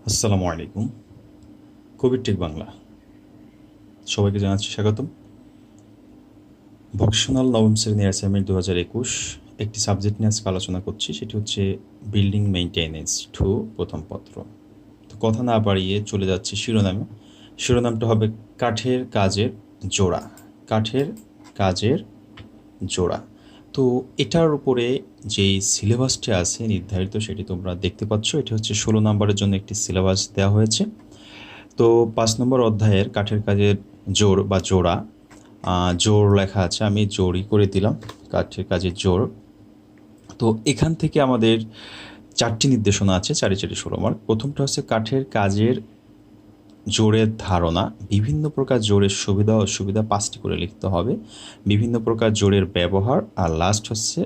আসসালামু আলাইকুম। কবির টেক বাংলা সবাইকে জানাচ্ছি স্বাগতম। ভোকেশনাল নবম শ্রেণীর অ্যাসাইনমেন্ট 2021 একটি সাবজেক্ট নিয়ে আজকে আলোচনা করছি, সেটি হচ্ছে বিল্ডিং মেইনটেনেন্স 2 প্রথম পত্র। তো কথা না বাড়িয়ে চলে যাচ্ছে শিরোনামে। শিরোনামটা হবে কাঠের কাজের জোড়া। কাঠের কাজের জোড়া। তো এটার উপরে যেই সিলেবাসটি আছে নির্ধারিত সেটি তোমরা দেখতে পাচ্ছ। এটি হচ্ছে 16 নম্বরের জন্য একটি সিলেবাস দেওয়া হয়েছে। তো 5 নম্বর অধ্যায়ের কাঠের কাজের জোড় বা জোড়া, জোড় লেখা আছে, আমি জোড়ই করে দিলাম কাঠের কাজের জোড়। তো এখান থেকে আমাদের 4টি নির্দেশনা আছে, 4 4 16 মার্ক। প্রথমটা হচ্ছে কাঠের কাজের জোড়ের ধারণা, বিভিন্ন প্রকার জোড়ের সুবিধা অসুবিধা 5টি করে লিখতে হবে, বিভিন্ন প্রকার জোড়ের ব্যবহার, আর লাস্ট হচ্ছে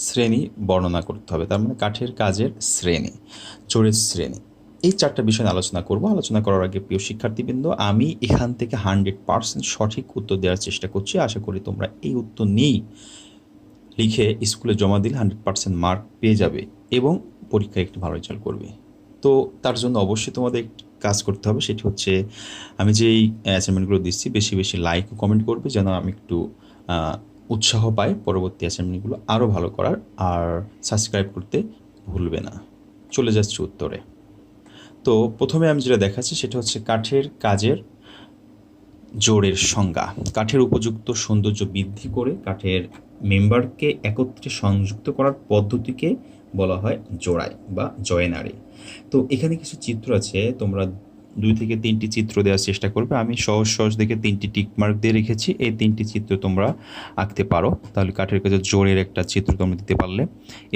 শ্রেণী বর্ণনা করতে হবে। তার মানে কাঠের কাজের শ্রেণী, জোড়ের শ্রেণী, এই 4টা বিষয় আলোচনা করব। আলোচনা করার আগে প্রিয় শিক্ষার্থীবৃন্দ, আমি এখান থেকে 100% সঠিক উত্তর দেওয়ার চেষ্টা করছি। আশা করি তোমরা এই উত্তর নিয়েই লিখে স্কুলে জমা দিলে 100% মার্ক পেয়ে যাবে এবং পরীক্ষায় একটু ভালো রেজাল্ট করবে। তো তার জন্য অবশ্যই তোমাদের একটি কাজ করতে হবে, সেটি হচ্ছে আমি যেই অ্যাসাইনমেন্টগুলো দিচ্ছি বেশি বেশি লাইক ও কমেন্ট করবে, যেন আমি একটু উৎসাহ পাই পরবর্তী অ্যাসাইনমেন্টগুলো আরও ভালো করার। আর সাবস্ক্রাইব করতে ভুলবে না। চলে যাচ্ছি উত্তরে। তো প্রথমে আমি যেটা দেখাচ্ছি সেটা হচ্ছে কাঠের কাজের জোড়ের সংজ্ঞা। কাঠের উপযুক্ত সৌন্দর্য বৃদ্ধি করে কাঠের মেম্বারকে একত্রে সংযুক্ত করার পদ্ধতিকে বলা হয় জোড়াই বা জয়েনারি। তো এখানে কিছু চিত্র আছে, তোমরা 2 থেকে 3টি চিত্র দেওয়ার চেষ্টা করবে। আমি সহজ সহজ দেখে 3টি টিক মার্ক দিয়ে রেখেছি। এই 3টি চিত্র তোমরা আঁকতে পারো, তাহলে কাঠের কাজের জোড়ের একটা চিত্র তোমরা দিতে পারলে।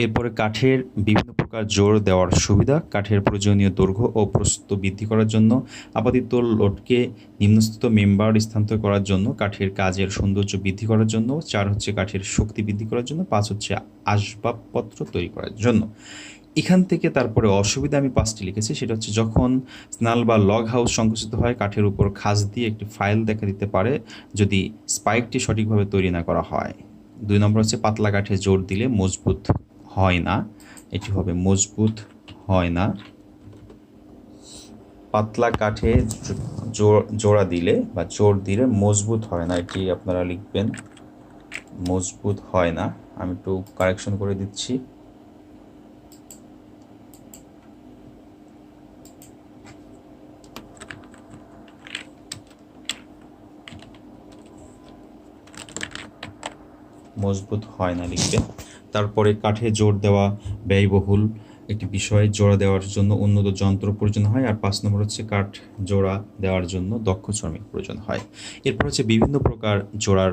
এরপরে কাঠের বিভিন্ন প্রকার জোড় দেওয়ার সুবিধা, কাঠের প্রয়োজনীয় দৈর্ঘ্য ও প্রস্থ বৃদ্ধি করার জন্য, আপাতত লোডকে নিম্নস্থিত মেম্বার স্থানান্তর করার জন্য, কাঠের কাজের সৌন্দর্য বৃদ্ধি করার জন্য, 4 হচ্ছে কাঠের শক্তি বৃদ্ধি করার জন্য, 5 হচ্ছে আসবাবপত্র তৈরি করার জন্য। এখান থেকে তারপরে অসুবিধা আমি 5টি লিখেছি, সেটা হচ্ছে যখন স্নাল বা লগ হাউস সংকুচিত হয় কাঠের উপর খাঁজ দিয়ে একটি ফাইল দেখা দিতে পারে যদি স্পাইকটি সঠিকভাবে তৈরি না করা হয়। 2 নম্বর হচ্ছে পাতলা কাঠে জোর দিলে মজবুত হয় না, এটি হবে মজবুত হয় না। পাতলা কাঠে জোড়া দিলে বা জোর দিলে মজবুত হয় না, এটি আপনারা লিখবেন মজবুত হয় না। আমি একটু কারেকশন করে দিচ্ছি। মজবুত হয় না লিখবেন। তারপরে কাঠে জোর দেওয়া ব্যয়বহুল একটি বিষয়, জোড়া দেওয়ার জন্য উন্নত যন্ত্র প্রয়োজন হয়। আর 5 নম্বর হচ্ছে কাঠ জোড়া দেওয়ার জন্য দক্ষ শ্রমিক প্রয়োজন হয়। এরপর হচ্ছে বিভিন্ন প্রকার জোড়ার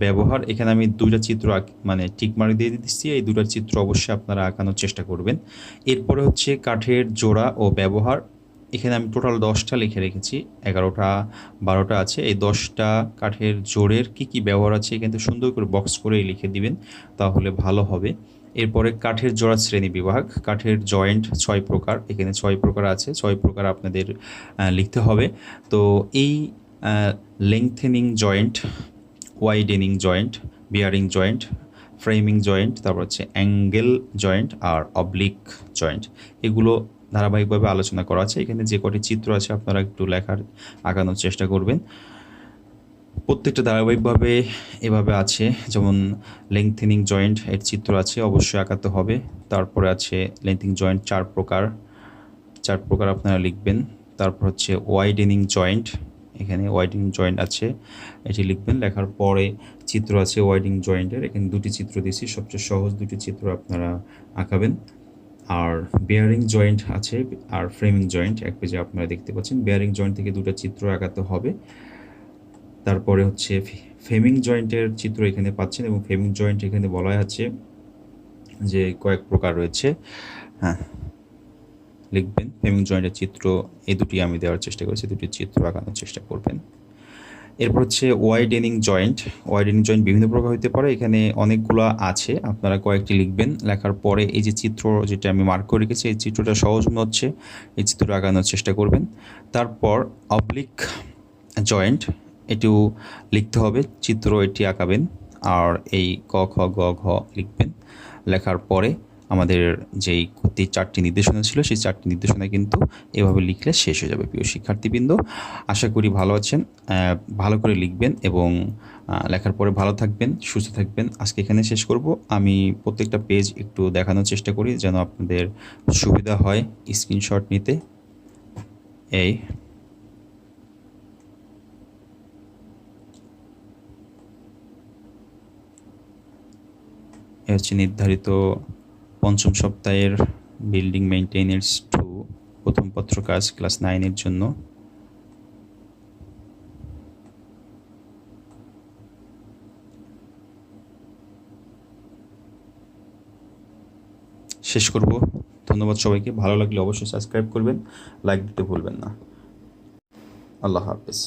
ব্যবহার। এখানে আমি 2টা চিত্র মানে টিকমার্ক দিয়ে দিচ্ছি, এই 2টা চিত্র অবশ্যই আপনারা আঁকানোর চেষ্টা করবেন। এরপরে হচ্ছে কাঠের জোড়া ও ব্যবহার। এখানে আমি টোটাল 10টা লিখে রেখেছি, 11টা 12টা আছে। এই 10টা কাঠের জোড়ের কি কি ব্যবহার আছে কিন্তু সুন্দর করে বক্স করে লিখে দিবেন, তাহলে ভালো হবে। এরপরে কাঠের জোড়া শ্রেণী বিভাগ। কাঠের জয়েন্ট 6 প্রকার, এখানে 6 প্রকার আছে, 6 প্রকার আপনাদের লিখতে হবে। তো এই lengthening joint, widening joint, bearing joint, framing joint, তারপর হচ্ছে অ্যাঙ্গেল জয়েন্ট আর অবলিক জয়েন্ট, এগুলো ধারাবাহিকভাবে আলোচনা করা আছে। এখানে যে কটি চিত্র আছে আপনারা একটু লেখার আঁকানোর চেষ্টা করবেন। প্রত্যেকটা ধারাবাহিকভাবে এভাবে আছে, যেমন লেংথেনিং জয়েন্ট এর চিত্র আছে, অবশ্যই আঁকাতে হবে। তারপরে আছে লেংথিং জয়েন্ট 4 প্রকার, 4 প্রকার আপনারা লিখবেন। তারপর হচ্ছে ওয়াইডেনিং জয়েন্ট, এখানে ওয়াইডেনিং জয়েন্ট আছে, এটি লিখবেন। লেখার পরে চিত্র আছে ওয়াইডেনিং জয়েন্টের, এখানে 2টি চিত্র দিয়েছি, সবচেয়ে সহজ 2টি চিত্র আপনারা আঁকাবেন। আর বেয়ারিং জয়েন্ট আছে আর ফ্রেমিং জয়েন্ট এক পেজে আপনারা দেখতে পাচ্ছেন। বেয়ারিং জয়েন্ট থেকে 2টা চিত্র আঁকাতে হবে। তারপরে হচ্ছে ফ্রেমিং জয়েন্টের চিত্র এখানে পাচ্ছেন, এবং ফ্রেমিং জয়েন্ট এখানে বলা আছে যে কয়েক প্রকার রয়েছে। হ্যাঁ, লিখবেন ফ্রেমিং জয়েন্টের চিত্র, এই 2টি আমি দেওয়ার চেষ্টা করেছি, 2টি চিত্র আঁকানোর চেষ্টা করবেন। এরপর হচ্ছে ওয়াইডেনিং জয়েন্ট। ওয়াইডেনিং জয়েন্ট বিভিন্ন প্রকার হতে পারে, এখানে অনেকগুলো আছে, আপনারা কয়েকটি লিখবেন। লেখার পরে এই যে চিত্র যেটা আমি মার্ক করে রেখেছি, এই চিত্রটা সহজ মনে হচ্ছে, এই চিত্রটা আঁকানোর চেষ্টা করবেন। তারপর অবলিক জয়েন্ট, এটিও লিখতে হবে, চিত্র এটি আঁকাবেন। আর এই ক খ গ ঘ লিখবেন। লেখার পরে আমাদের যেই 4টি নির্দেশনা ছিল সেই 4টি নির্দেশনা কিন্তু এভাবে লিখলে শেষ হয়ে যাবে। প্রিয় শিক্ষার্থীবৃন্দ, আশা করি ভালো আছেন। ভালো করে লিখবেন এবং লেখার পরে ভালো থাকবেন, সুস্থ থাকবেন। আজকে এখানে শেষ করব। আমি প্রত্যেকটা পেজ একটু দেখানোর চেষ্টা করি যেন আপনাদের সুবিধা হয় স্ক্রিনশট নিতে। এই হচ্ছে নির্ধারিত 5ম সপ্তাহের বিল্ডিং মেইনটেনেন্স 2 প্রথম পত্র কাজ ক্লাস 9 এর জন্য। শেষ করব। ধন্যবাদ সবাইকে। ভালো লাগলে অবশ্যই সাবস্ক্রাইব করবেন, লাইক দিতে ভুলবেন না। আল্লাহ হাফেজ।